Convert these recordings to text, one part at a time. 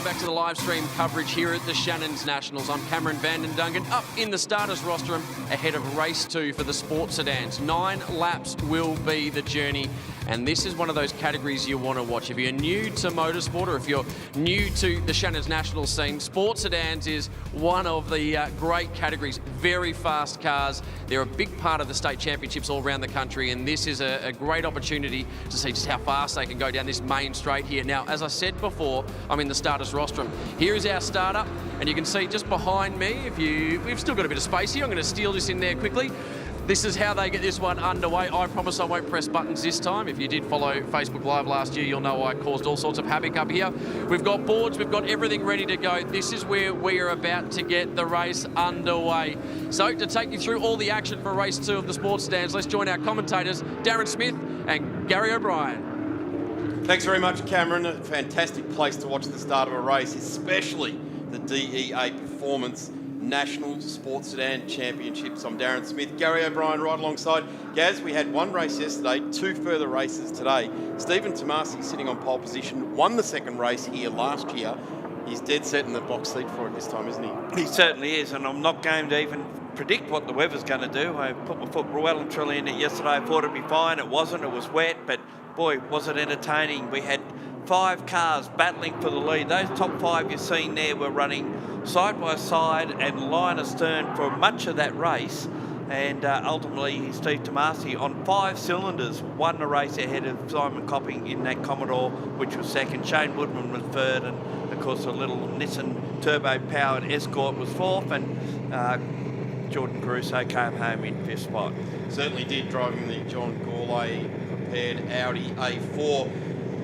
welcome back to the live stream coverage here at the Shannon's Nationals. I'm Cameron Vanden Dungan, up in the starters rostrum ahead of race 2 for the sports sedans. 9 laps will be the journey, and this is one of those categories you want to watch. If you're new to motorsport or if you're new to the Shannon's Nationals scene, sports sedans is one of the great categories. Very fast cars. They're a big part of the state championships all around the country, and this is a great opportunity to see just how fast they can go down this main straight here. Now, as I said before, I'm in the starters rostrum. Here is our starter, and you can see just behind me, we've still got a bit of space here. I'm going to steal this in there quickly. This is how they get this one underway. I promise I won't press buttons this time. If you did follow Facebook Live last year, you'll know I caused all sorts of havoc up here. We've got boards, we've got everything ready to go. This is where we are about to get the race underway. So to take you through all the action for race 2 of the sports sedans, let's join our commentators, Darren Smith and Gary O'Brien. Thanks very much, Cameron. A fantastic place to watch the start of a race, especially the DEA Performance National Sports Sedan Championships. I'm Darren Smith, Gary O'Brien right alongside Gaz. We had one race yesterday, 2 further races today. Stephen Tomasi sitting on pole position, won the second race here last year. He's dead set in the box seat for it this time, isn't he? He certainly is, and I'm not going to even predict what the weather's going to do. I put my foot well and truly in it yesterday. I thought it'd be fine. It wasn't. It was wet, but boy, was it entertaining. We had 5 cars battling for the lead. Those top 5 you've seen there were running side by side and line astern for much of that race. And ultimately, Steve Tomasi on 5 cylinders won the race ahead of Simon Copping in that Commodore, which was second. Shane Woodman was third, and of course, a little Nissan turbo-powered Escort was fourth, and Jordan Caruso came home in 5th spot. Certainly did, driving the John Gourlay prepared Audi A4.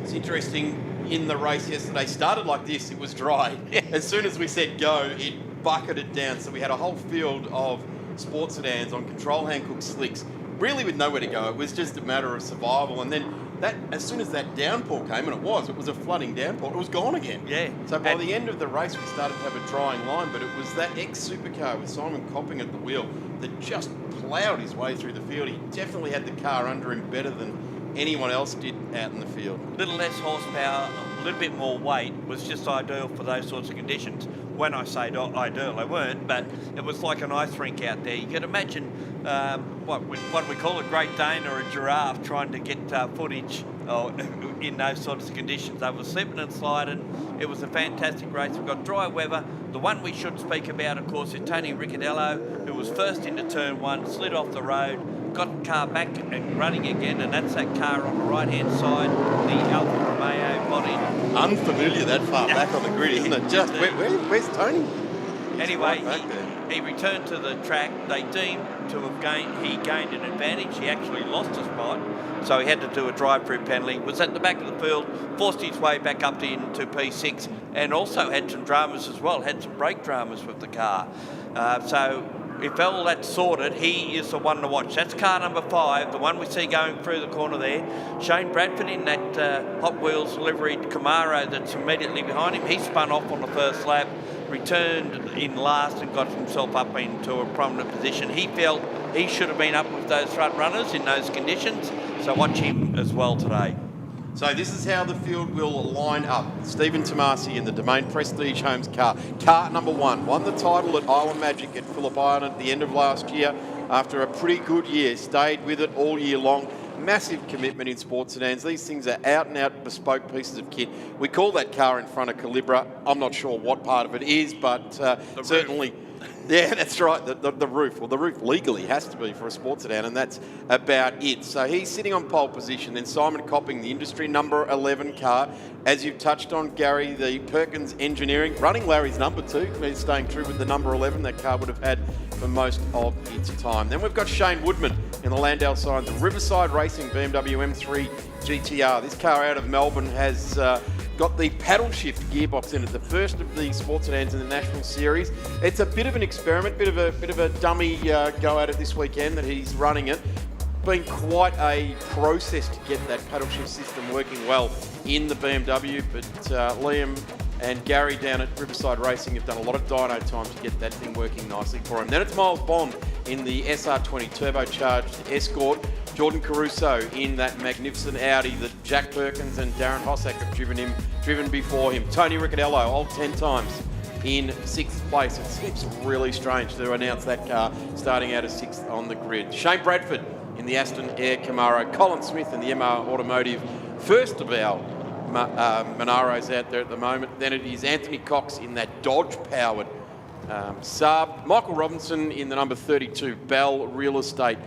It's interesting. In the race yesterday, started like this, it was dry. As soon as we said go, it bucketed down. So we had a whole field of sports sedans on control Hankook slicks, really with nowhere to go. It was just a matter of survival. And then that, as soon as that downpour came, and it was a flooding downpour, it was gone again. Yeah. So by the end of the race, we started to have a drying line, but it was that ex-supercar with Simon Copping at the wheel that just ploughed his way through the field. He definitely had the car under him better than anyone else did out in the field. A little less horsepower, a little bit more weight was just ideal for those sorts of conditions. When I say ideal, they weren't, but it was like an ice rink out there. You could imagine what we call a Great Dane or a giraffe trying to get footage in those sorts of conditions. They were slipping and sliding. It was a fantastic race. We've got dry weather. The one we should speak about, of course, is Tony Ricciardello, who was first into turn 1, slid off the road, got the car back and running again, and that's that car on the right-hand side, the Alfa Romeo body. Unfamiliar that far back on the grid, isn't it? Just where's Tony? Anyway, he returned to the track. They deemed to have gained an advantage. He actually lost a spot, so he had to do a drive-through penalty. Was at the back of the field, forced his way back up into P6, and also had some dramas as well. Had some brake dramas with the car. So if all that's sorted, he is the one to watch. That's car number 5, the one we see going through the corner there. Shane Bradford in that Hot Wheels liveried Camaro that's immediately behind him. He spun off on the first lap, returned in last and got himself up into a prominent position. He felt he should have been up with those front runners in those conditions, so watch him as well today. So this is how the field will line up. Stephen Tomasi in the Domain Prestige Homes car. Car number 1 won the title at Iowa Magic at Phillip Island at the end of last year after a pretty good year. Stayed with it all year long. Massive commitment in sports sedans. These things are out and out bespoke pieces of kit. We call that car in front of Calibra. I'm not sure what part of it is, but certainly... Yeah, that's right, the roof. Well, the roof legally has to be for a sports sedan, and that's about it. So he's sitting on pole position. Then Simon Copping, the industry number 11 car. As you've touched on, Gary, the Perkins Engineering, running Larry's number 2. He's staying true with the number 11 that car would have had for most of its time. Then we've got Shane Woodman in the Landau Signs, the Riverside Racing BMW M3 GTR. This car out of Melbourne has... got the paddle shift gearbox in it, the first of the sports sedans in the National Series. It's a bit of an experiment, bit of a dummy go at it this weekend that he's running it. Been quite a process to get that paddle shift system working well in the BMW, but Liam and Gary down at Riverside Racing have done a lot of dyno time to get that thing working nicely for him. Then it's Miles Bond in the SR20 turbocharged Escort. Jordan Caruso in that magnificent Audi that Jack Perkins and Darren Hossack have driven before him. Tony Ricciardello, all 10 times in 6th place. It seems really strange to announce that car starting out as 6th on the grid. Shane Bradford in the Aston Air Camaro. Colin Smith in the MR Automotive. First of our Monaros out there at the moment. Then it is Anthony Cox in that Dodge-powered Saab. Michael Robinson in the number 32 Bell Real Estate.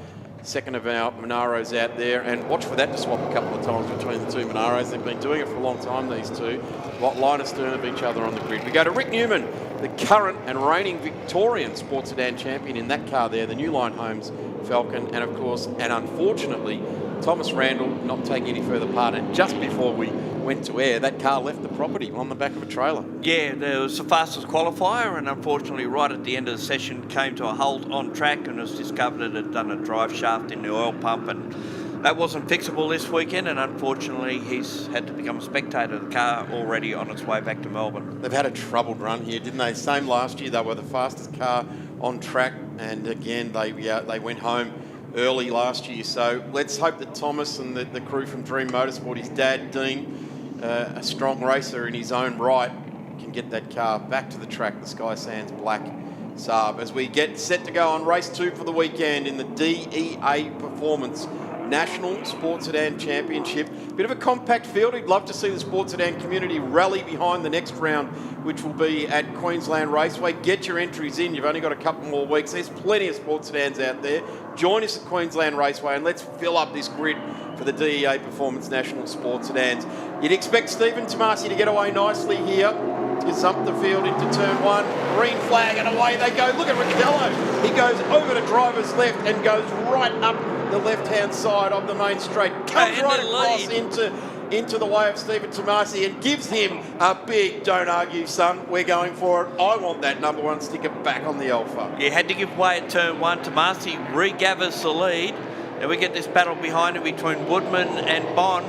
Second of our Monaros out there, and watch for that to swap a couple of times between the two Monaros. They've been doing it for a long time, these two. Line astern of each other on the grid. We go to Rick Newman, the current and reigning Victorian sports sedan champion in that car there, the New Line Homes Falcon, and of course, and unfortunately, Thomas Randall not taking any further part. And just before we went to air, that car left the property on the back of a trailer. Yeah, there was the fastest qualifier, and unfortunately right at the end of the session came to a halt on track and was discovered it had done a drive shaft in the oil pump, and that wasn't fixable this weekend, and unfortunately he's had to become a spectator of the car already on its way back to Melbourne. They've had a troubled run here, didn't they? Same last year, they were the fastest car on track, and again they went home early last year. So let's hope that Thomas and the crew from Dream Motorsport, his dad Dean, a strong racer in his own right, can get that car back to the track, the Sky Sands Black Saab, as we get set to go on race 2 for the weekend in the DEA Performance National Sports Sedan Championship. Bit of a compact field. We'd love to see the sports sedan community rally behind the next round, which will be at Queensland Raceway. Get your entries in. You've only got a couple more weeks. There's plenty of sports sedans out there. Join us at Queensland Raceway and let's fill up this grid for the DEA Performance National Sports Sedans. You'd expect Stephen Tomasi to get away nicely here. Gets up the field into turn 1. Green flag and away they go. Look at Ricciardello. He goes over to driver's left and goes right up the left-hand side of the main straight. Comes right across into the way of Stephen Tomasi and gives him a big, don't argue, son, we're going for it. I want that number 1 sticker back on the Alpha. Yeah, had to give way at turn 1. Tomasi regathers the lead. And we get this battle behind him between Woodman and Bond,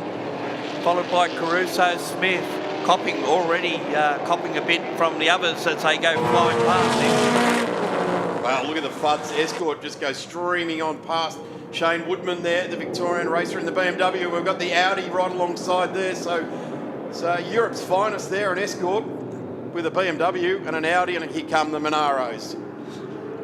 followed by Caruso, Smith, copying a bit from the others as they go flying past him. Wow, look at the Fuds Escort just go streaming on past Shane Woodman there, the Victorian racer in the BMW. We've got the Audi right alongside there. So Europe's finest there, an Escort with a BMW and an Audi, and here come the Monaros.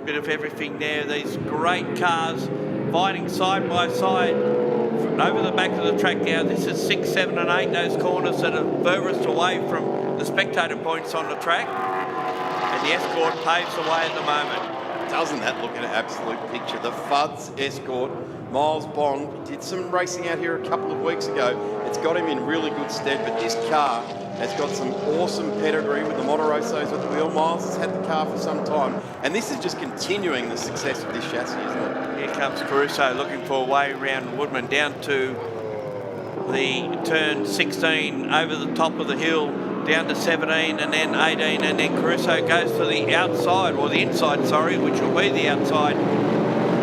Bit of everything there. These great cars fighting side by side over the back of the track now. This is 6, 7 and 8, those corners that are furthest away from the spectator points on the track. And the Escort paves the way at the moment. Doesn't that look at an absolute picture? The Fuds Escort, Miles Bond, did some racing out here a couple of weeks ago. It's got him in really good stead, but this car has got some awesome pedigree with the Motorosos with the wheel. Miles has had the car for some time, and this is just continuing the success of this chassis, isn't it? Here comes Caruso looking for a way around Woodman down to the turn 16, over the top of the hill, down to 17 and then 18, and then Caruso goes for the outside, or the inside, sorry, which will be the outside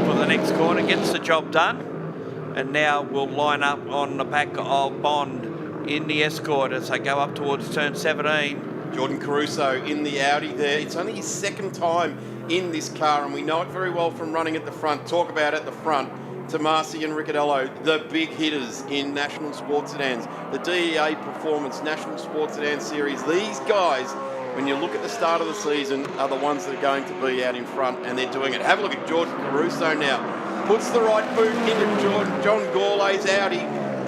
for the next corner, gets the job done, and now we'll line up on the back of Bond in the Escort as they go up towards turn 17. Jordan Caruso in the Audi there. It's only his 2nd time in this car, and we know it very well from running at the front. Talk about at the front, Tomasi and Ricciardello, the big hitters in National Sports Sedans, the DEA Performance National Sports Sedan Series. These guys, when you look at the start of the season, are the ones that are going to be out in front, and they're doing it. Have a look at Jordan Caruso now. Puts the right boot into John Gourlay's Audi,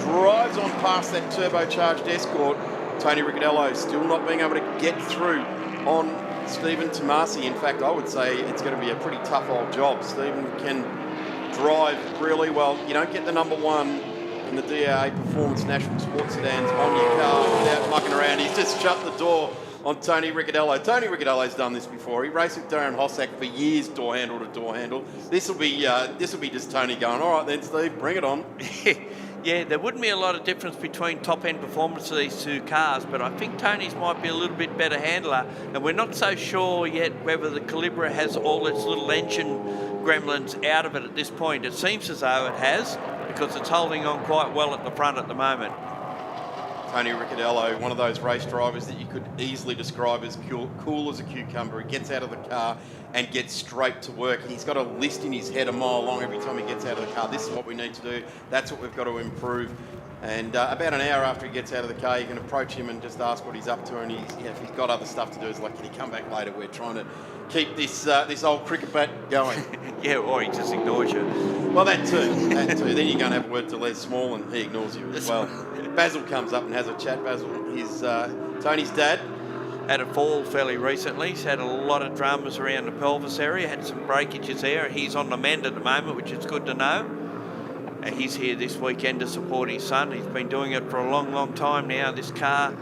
drives on past that turbocharged Escort. Tony Ricciardello still not being able to get through on Stephen Tomasi. In fact, I would say it's going to be a pretty tough old job. Stephen can drive really well. You don't get the number 1 in the DEA Performance National Sports Sedans on your car without mucking around. He's just shut the door on Tony Ricciardello. Tony Ricciardello's done this before. He raced with Darren Hossack for years, door handle to door handle. This will be just Tony going, all right then, Steve, bring it on. Yeah, there wouldn't be a lot of difference between top-end performance of these two cars, but I think Tony's might be a little bit better handler, and we're not so sure yet whether the Calibra has all its little engine gremlins out of it at this point. It seems as though it has, because it's holding on quite well at the front at the moment. Tony Ricciardello, one of those race drivers that you could easily describe as cool as a cucumber. He gets out of the car and gets straight to work. He's got a list in his head a mile long every time he gets out of the car. This is what we need to do. That's what we've got to improve. And about an hour after he gets out of the car, you can approach him and just ask what he's up to. And if he's got other stuff to do, it's like, can he come back later? We're trying to keep this old cricket bat going. Yeah, or he just ignores you. Well, that too. Then you go and have a word to Les Small and he ignores you as well. Basil comes up and has a chat. Basil is Tony's dad. Had a fall fairly recently. He's had a lot of dramas around the pelvis area, had some breakages there. He's on the mend at the moment, which is good to know. And he's here this weekend to support his son. He's been doing it for a long, long time now. This car,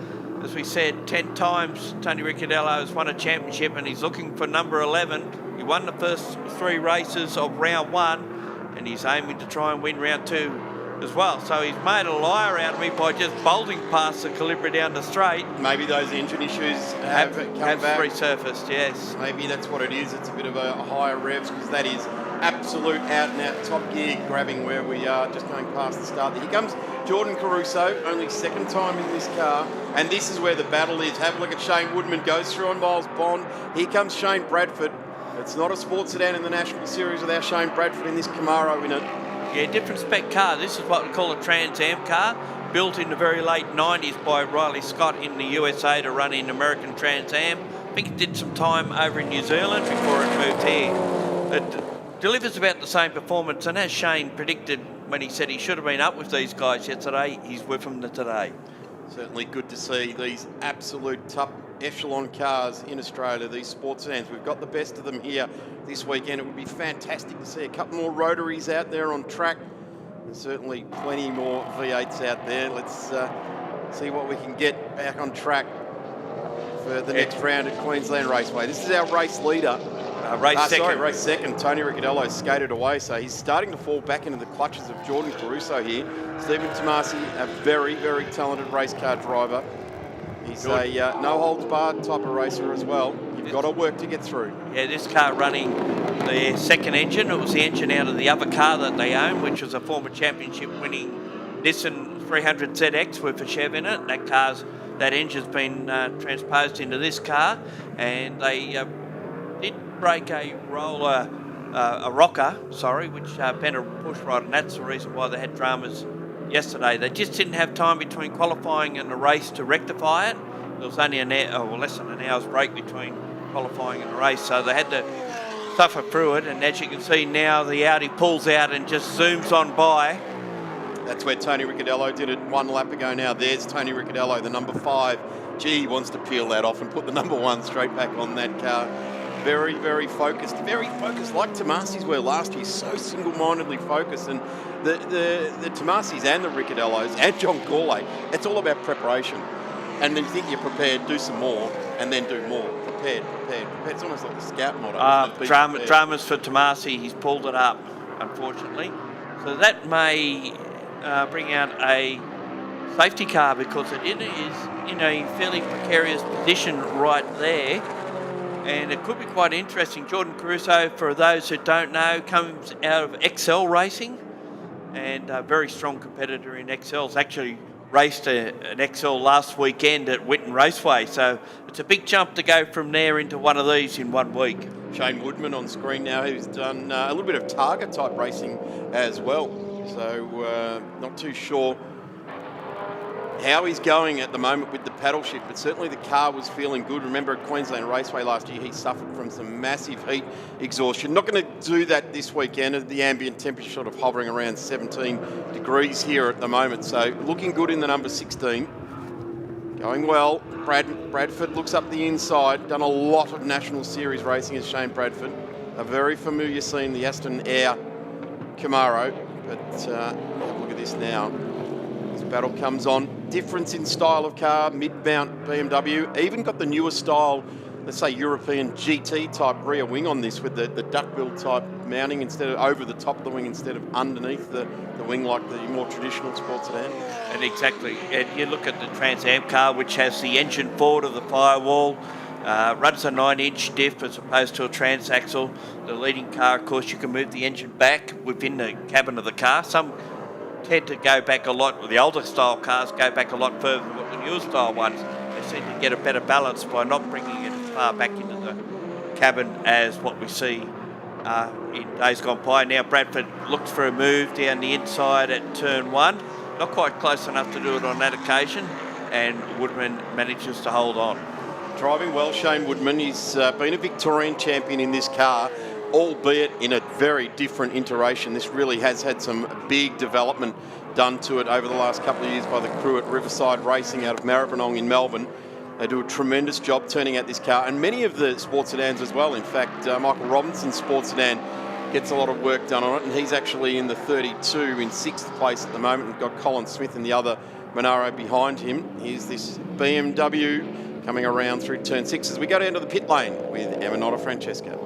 as we said, 10 times Tony Ricciardello has won a championship and he's looking for number 11. He won the first 3 races of round 1 and he's aiming to try and win round 2 as well. So he's made a liar out of me by just bolting past the Calibra down the straight. Maybe those engine issues have come back. Resurfaced, yes. Maybe that's what it is. It's a bit of a higher revs because that is absolute out and out top gear grabbing where we are just going past the start. Here comes Jordan Caruso, only second time in this car. And this is where the battle is. Have a look at Shane Woodman, goes through on Miles Bond. Here comes Shane Bradford. It's not a sports sedan in the National Series without Shane Bradford in this Camaro in it. Yeah, different spec car. This is what we call a Trans Am car, built in the very late 90s by Riley Scott in the USA to run in American Trans Am. I think it did some time over in New Zealand before it moved here. It delivers about the same performance, and as Shane predicted when he said he should have been up with these guys yesterday, he's with them today. Certainly good to see these absolute top echelon cars in Australia, these sports sedans. We've got the best of them here this weekend. It would be fantastic to see a couple more rotaries out there on track. There's certainly plenty more V8s out there. Let's see what we can get back on track for the next round at Queensland Raceway. This is our race leader. Race second. Tony Ricciardello skated away, so he's starting to fall back into the clutches of Jordan Caruso here. Stephen Tomasi, a very, very talented race car driver. He's a no-holds-barred type of racer as well. You've got to work to get through. Yeah, this car running the second engine. It was the engine out of the other car that they own, which was a former championship-winning Nissan 300ZX with a Chev in it. That engine's been transposed into this car, and they did break a rocker, which bent a push rod, and that's the reason why they had dramas yesterday. They just didn't have time between qualifying and the race to rectify it. There was only less than an hour's break between qualifying and the race, so they had to suffer through it. And as you can see now, the Audi pulls out and just zooms on by. That's where Tony Ricciardello did it 1 lap ago now. There's Tony Ricciardello, the number 5. Gee, he wants to peel that off and put the number 1 straight back on that car. Very, very focused, like Tomasi's were last year, so single-mindedly focused. And the Tomasis and the Ricciardellos and John Corley, it's all about preparation. And then you think you're prepared, do some more, and then do more. Prepared. It's almost like the scout motto. Dramas for Tomasi, he's pulled it up, unfortunately. So that may bring out a safety car because it is in a fairly precarious position right there. And it could be quite interesting. Jordan Caruso, for those who don't know, comes out of Excel Racing and a very strong competitor in Excel's. Actually raced an Excel last weekend at Whitten Raceway. So it's a big jump to go from there into one of these in 1 week. Shane Woodman on screen now, who's done a little bit of Targa type racing as well. So not too sure how he's going at the moment with the paddle shift, but certainly the car was feeling good. Remember at Queensland Raceway last year, he suffered from some massive heat exhaustion. Not going to do that this weekend. The ambient temperature sort of hovering around 17 degrees here at the moment. So looking good in the number 16. Going well. Bradford looks up the inside. Done a lot of National Series racing as Shane Bradford. A very familiar scene, the Aston Air Camaro. But look at this now. This battle comes on. Difference in style of car, mid-mount BMW. Even got the newer style, let's say European GT type rear wing on this with the duckbill type mounting instead of over the top of the wing instead of underneath the wing like the more traditional sports sedan. And exactly. And you look at the Trans Am car, which has the engine forward of the firewall, runs a 9-inch diff as opposed to a transaxle. The leading car, of course, you can move the engine back within the cabin of the car. Some tend to go back a lot, the older style cars go back a lot further than what the newer style ones. They seem to get a better balance by not bringing it as far back into the cabin as what we see in days gone by. Now Bradford looks for a move down the inside at turn 1. Not quite close enough to do it on that occasion, and Woodman manages to hold on. Driving well, Shane Woodman. He's been a Victorian champion in this car, albeit in a very different iteration. This really has had some big development done to it over the last couple of years by the crew at Riverside Racing out of Maribyrnong in Melbourne. They do a tremendous job turning out this car, and many of the sports sedans as well. In fact, Michael Robinson's sports sedan gets a lot of work done on it, and he's actually in the 32 in 6th place at the moment. We've got Colin Smith and the other Monaro behind him. Here's this BMW coming around through turn 6 as we go down to the pit lane with Emma Notafrancesco.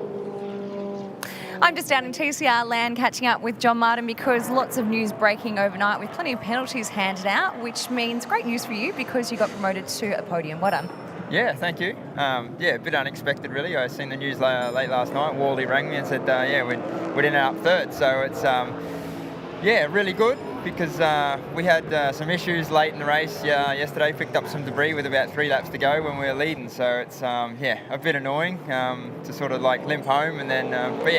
I'm just down in TCR land catching up with John Martin because lots of news breaking overnight with plenty of penalties handed out, which means great news for you because you got promoted to a podium. Well done. Yeah, thank you. A bit unexpected really. I seen the news late last night. Wally rang me and said, we'd ended up third. So it's, really good because we had some issues late in the race yesterday, picked up some debris with about 3 laps to go when we were leading. So it's, a bit annoying to sort of like limp home and then,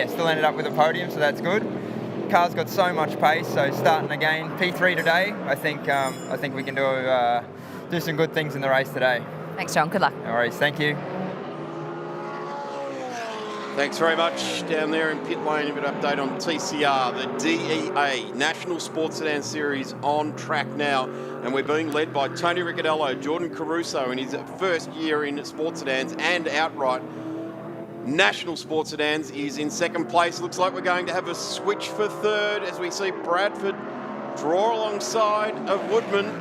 still ended up with a podium, so that's good. Car's got so much pace, so starting again, P3 today, I think we can do some good things in the race today. Thanks, John. Good luck. No worries. Thank you. Thanks very much. Down there in pit lane, a bit of update on TCR, the DEA National Sports Sedan Series on track now. And we're being led by Tony Ricciardello, Jordan Caruso in his first year in sports sedans and outright National Sports Sedans is in second place. Looks like we're going to have a switch for third as we see Bradford draw alongside of Woodman.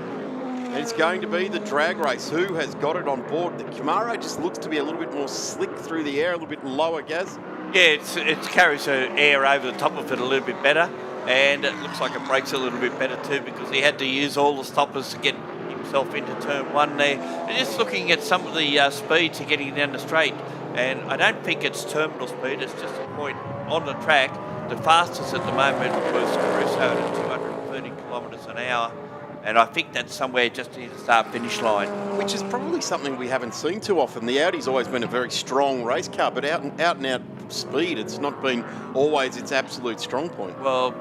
And it's going to be the drag race. Who has got it on board? The Camaro just looks to be a little bit more slick through the air, a little bit lower, Gaz. Yeah, it carries the air over the top of it a little bit better, and it looks like it brakes a little bit better too because he had to use all the stoppers to get himself into turn 1 there. And just looking at some of the speeds to getting down the straight, and I don't think it's terminal speed, it's just a point on the track. The fastest at the moment was Caruso at 230 kilometres an hour. And I think that's somewhere just near the start-finish line. Which is probably something we haven't seen too often. The Audi's always been a very strong race car, but out and out speed, it's not been always its absolute strong point. Well,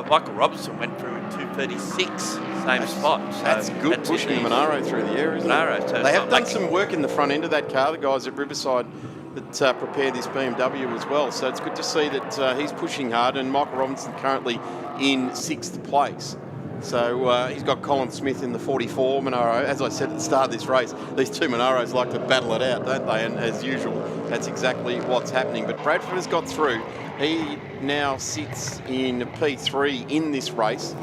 Michael Robinson went through in 236, same spot. So that's good pushing Monaro through the air, isn't it? So they have done some work in the front end of that car, the guys at Riverside that prepared this BMW as well. So it's good to see that he's pushing hard, and Michael Robinson currently in 6th place. So he's got Colin Smith in the 44 Monaro. As I said at the start of this race, these two Monaros like to battle it out, don't they? And as usual, that's exactly what's happening. But Bradford has got through. He now sits in P3 in this race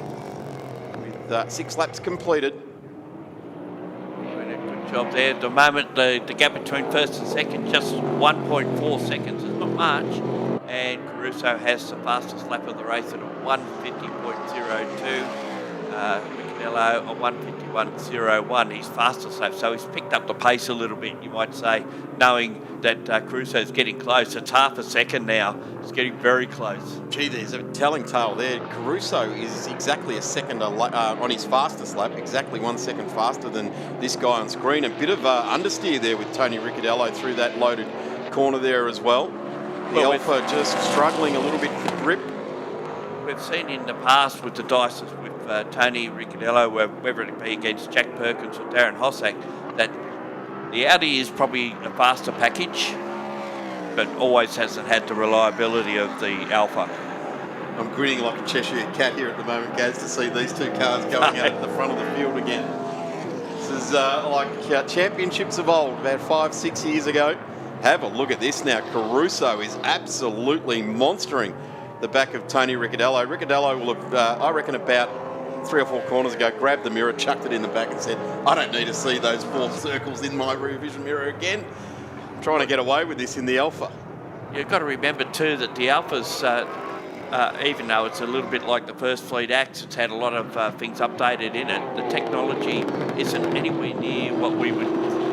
with 6 laps completed. Good job there. At the moment, the gap between first and second, just 1.4 seconds. It's not much. And Caruso has the fastest lap of the race at 150.02. Ricciardello a 151.01, his fastest lap, so he's picked up the pace a little bit, you might say, knowing that Caruso's getting close. It's half a second now. It's getting very close. Gee, there's a telling tale there. Caruso is exactly a second on his fastest lap, exactly 1 second faster than this guy on screen. A bit of understeer there with Tony Ricciardello through that loaded corner there as well. The Alpha just struggling a little bit for grip. We've seen in the past with the dices with Tony Ricciardello, whether it be against Jack Perkins or Darren Hossack, that the Audi is probably a faster package, but always hasn't had the reliability of the Alpha. I'm grinning like a Cheshire cat here at the moment, Gaz, to see these two cars going out at the front of the field again. This is like championships of old, about 5-6 years ago. Have a look at this now. Caruso is absolutely monstering the back of Tony Ricciardello. Ricciardello will have, I reckon, about 3 or 4 corners ago, grabbed the mirror, chucked it in the back and said, I don't need to see those 4 circles in my rear vision mirror again. I'm trying to get away with this in the Alpha. You've got to remember too that the Alpha's, even though it's a little bit like the first Fleet Axe, it's had a lot of things updated in it. The technology isn't anywhere near what we would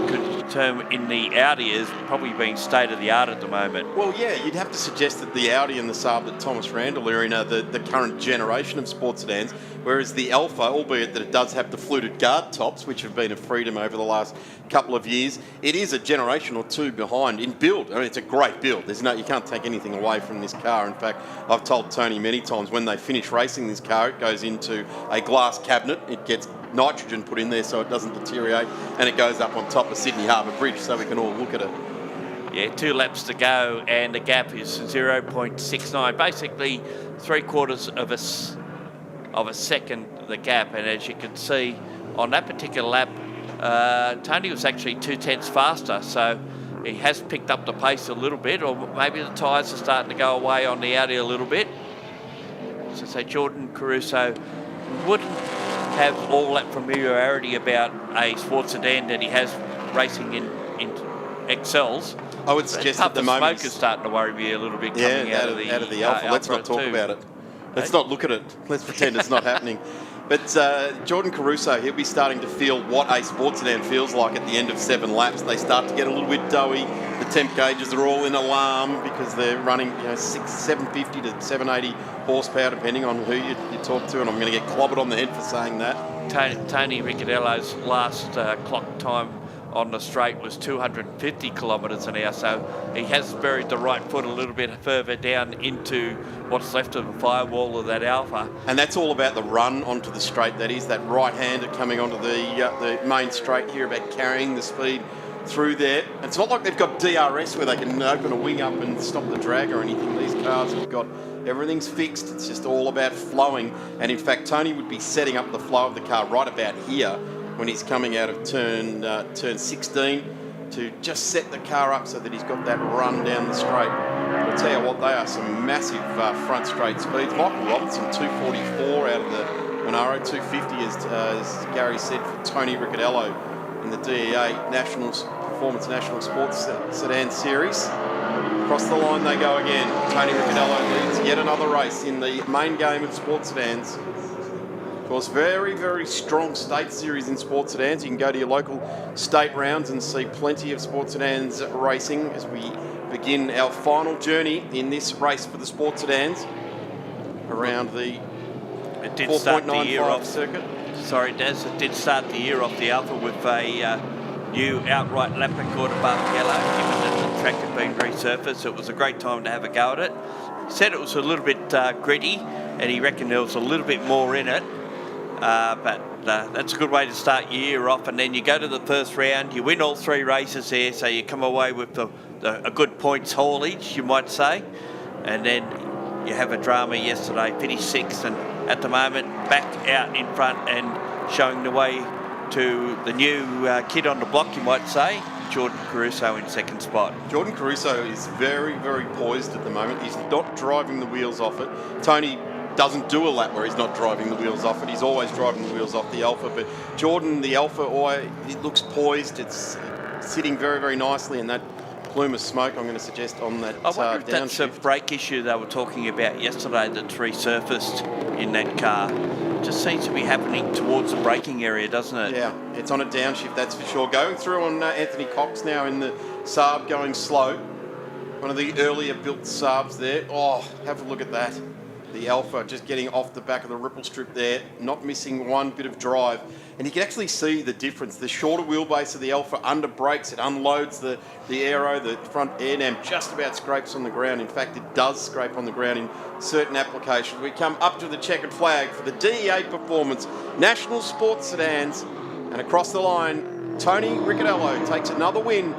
could term in the Audi as probably being state of the art at the moment. Well, yeah, you'd have to suggest that the Audi and the Saab that Thomas Randall are in are the current generation of sports sedans, whereas the Alfa, albeit that it does have the fluted guard tops, which have been a freedom over the last couple of years, it is a generation or two behind in build. I mean, it's a great build. You can't take anything away from this car. In fact, I've told Tony many times when they finish racing this car, it goes into a glass cabinet. It gets nitrogen put in there so it doesn't deteriorate, and it goes up on top of Sydney Harbour Bridge so we can all look at it. Yeah, 2 laps to go, and the gap is 0.69, basically 3/4 of a second the gap. And as you can see on that particular lap, Tony was actually 2/10 faster, so he has picked up the pace a little bit, or maybe the tyres are starting to go away on the Audi a little bit. So Jordan Caruso wouldn't have all that familiarity about a sports sedan that he has racing in Excels. I would suggest at the moment smoke is starting to worry me a little bit coming out of the Alfa. Let's not talk about it. Let's not look at it. Let's pretend it's not happening. But Jordan Caruso, he'll be starting to feel what a sports sedan feels like at the end of 7 laps. They start to get a little bit doughy. The temp gauges are all in alarm because they're running 750 to 780 horsepower, depending on who you talk to. And I'm going to get clobbered on the head for saying that. Tony Ricciardello's last clock time on the straight was 250 kilometres an hour, so he has buried the right foot a little bit further down into what's left of the firewall of that Alfa. And that's all about the run onto the straight. That is that right-hander coming onto the main straight here, about carrying the speed through there. It's not like they've got DRS where they can open a wing up and stop the drag or anything. These cars have got everything's fixed. It's just all about flowing. And in fact, Tony would be setting up the flow of the car right about here when he's coming out of turn 16 to just set the car up so that he's got that run down the straight. I'll tell you what, they are some massive front straight speeds. Michael Robinson, 244 out of the Monaro, 250 as Gary said for Tony Ricciardello in the DEA Performance National Sports Sedan Series. Across the line they go again. Tony Ricciardello leads yet another race in the main game of sports sedans. Of course, very, very strong state series in sports sedans. You can go to your local state rounds and see plenty of sports sedans racing as we begin our final journey in this race for the sports sedans around the 4.95 circuit. Sorry, Daz, it did start the year off the Alfa with a new outright lap record above yellow, given that the track had been resurfaced. It was a great time to have a go at it. He said it was a little bit gritty, and he reckoned there was a little bit more in it. But that's a good way to start your year off, and then you go to the first round, you win all 3 races there, so you come away with a good points haulage, you might say, and then you have a drama yesterday, finished 6th, and at the moment back out in front and showing the way to the new kid on the block, you might say, Jordan Caruso in 2nd spot. Jordan Caruso is very, very poised at the moment. He's not driving the wheels off it. Tony doesn't do a lap where he's not driving the wheels off it. He's always driving the wheels off the Alfa. But Jordan, the Alfa, it looks poised. It's sitting very, very nicely in that plume of smoke, I'm going to suggest, on that I wonder if that's downshift. a brake issue they were talking about yesterday that's resurfaced in that car. It just seems to be happening towards the braking area, doesn't it? Yeah, it's on a downshift, that's for sure. Going through on Anthony Cox now in the Saab, going slow. One of the earlier built Saabs there. Oh, have a look at that. The Alfa just getting off the back of the ripple strip there, not missing one bit of drive. And you can actually see the difference. The shorter wheelbase of the Alfa under brakes, it unloads the aero, the front air dam just about scrapes on the ground. In fact, it does scrape on the ground in certain applications. We come up to the checkered flag for the DEA Performance National Sports Sedans. And across the line, Tony Ricciardello takes another win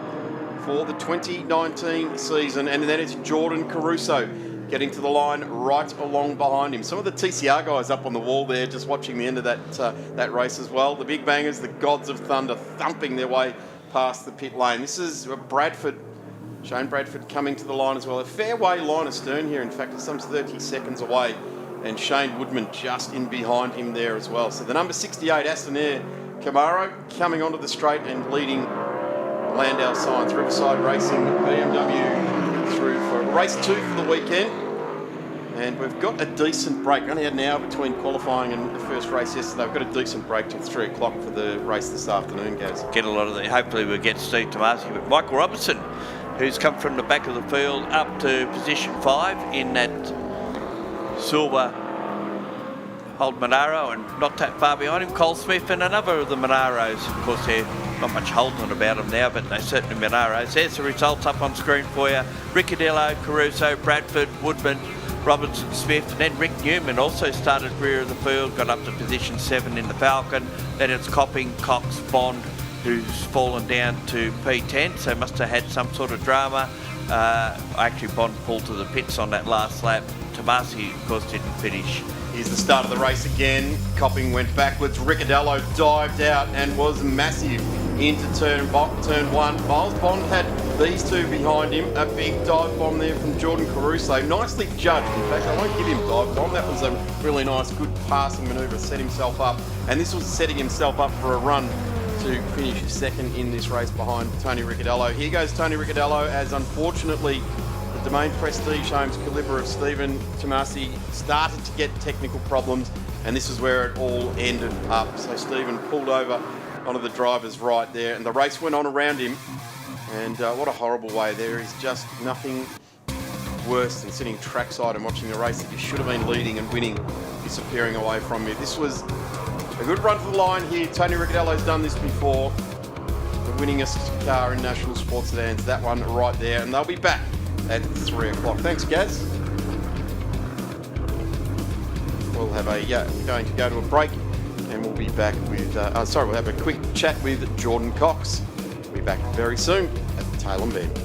for the 2019 season. And then it's Jordan Caruso getting to the line right along behind him. Some of the TCR guys up on the wall there just watching the end of that race as well. The big bangers, the gods of thunder, thumping their way past the pit lane. This is Bradford, Shane Bradford coming to the line as well. A fairway line astern here. In fact, it's some 30 seconds away. And Shane Woodman just in behind him there as well. So the number 68 Aston Air Camaro coming onto the straight and leading Landau Science Riverside Racing BMW through for race 2 for the weekend. And we've got a decent break. We only had an hour between qualifying and the first race yesterday. We've got a decent break till 3 o'clock for the race this afternoon, Gaz. Get a lot of the. Hopefully we'll get Steve Tomasi, but Michael Robertson, who's come from the back of the field up to position 5 in that silver old Monaro, and not that far behind him, Cole Smith and another of the Monaros. Of course, they're not much holding about them now, but they're certainly Monaros. There's the results up on screen for you. Ricciardello, Caruso, Bradford, Woodman, Robertson, Smith, and then Rick Newman also started rear of the field, got up to position 7 in the Falcon. Then it's Copping, Cox, Bond, who's fallen down to P10, so must have had some sort of drama. Actually, Bond pulled to the pits on that last lap. Tomasi, of course, didn't finish. Here's the start of the race again. Copping went backwards. Ricciardello dived out and was massive into turn 1. Miles Bond had these two behind him. A big dive bomb there from Jordan Caruso. Nicely judged. In fact, I won't give him dive bomb. That was a really nice, good passing manoeuvre. Set himself up. And this was setting himself up for a run to finish second in this race behind Tony Ricciardello. Here goes Tony Ricciardello, as unfortunately the Domain Prestige Homes calibre of Stephen Tomasi started to get technical problems, and this is where it all ended up. So Stephen pulled over one of the drivers right there, and the race went on around him. And what a horrible way. There is just nothing worse than sitting trackside and watching the race that you should have been leading and winning disappearing away from you. This was a good run for the line here. Tony Ricciardello's done this before. The winningest car in national sports sedans, that one right there. And they'll be back at 3 o'clock. Thanks, Gaz. We'll have going to go to a break, and we'll be back with, we'll have a quick chat with Jordan Cox. We'll be back very soon at the Tail and Bend.